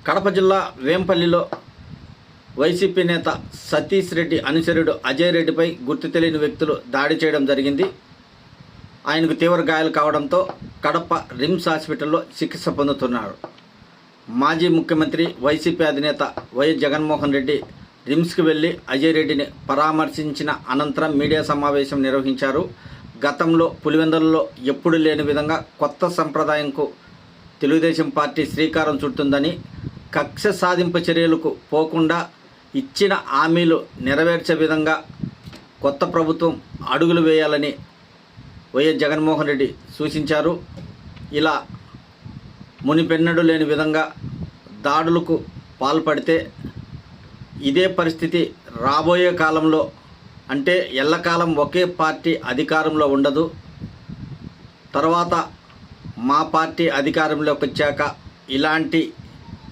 కడప జిల్లా వేంపల్లిలో వైసీపీ నేత సతీష్ రెడ్డి అనుచరుడు అజయ్ రెడ్డిపై గుర్తు తెలియని వ్యక్తులు దాడి చేయడం జరిగింది. ఆయనకు తీవ్ర గాయాలు కావడంతో కడప రిమ్స్ హాస్పిటల్లో చికిత్స పొందుతున్నారు. మాజీ ముఖ్యమంత్రి వైసీపీ అధినేత వైఎస్ జగన్మోహన్ రెడ్డి రిమ్స్కి వెళ్లి అజయ్ రెడ్డిని పరామర్శించిన అనంతరం మీడియా సమావేశం నిర్వహించారు. గతంలో పులివెందులలో ఎప్పుడు లేని విధంగా కొత్త సంప్రదాయంకు తెలుగుదేశం పార్టీ శ్రీకారం చుడుతుందని, కక్ష సాధింపు చర్యలకు పోకుండా ఇచ్చిన హామీలు నెరవేర్చే విధంగా కొత్త ప్రభుత్వం అడుగులు వేయాలని వైఎస్ జగన్మోహన్ రెడ్డి సూచించారు. ఇలా మునిపెన్నడూ లేని విధంగా దాడులకు పాల్పడితే ఇదే పరిస్థితి రాబోయే కాలంలో, అంటే ఎల్లకాలం ఒకే పార్టీ అధికారంలో ఉండదు. తర్వాత మా పార్టీ అధికారంలోకి వచ్చాక ఇలాంటి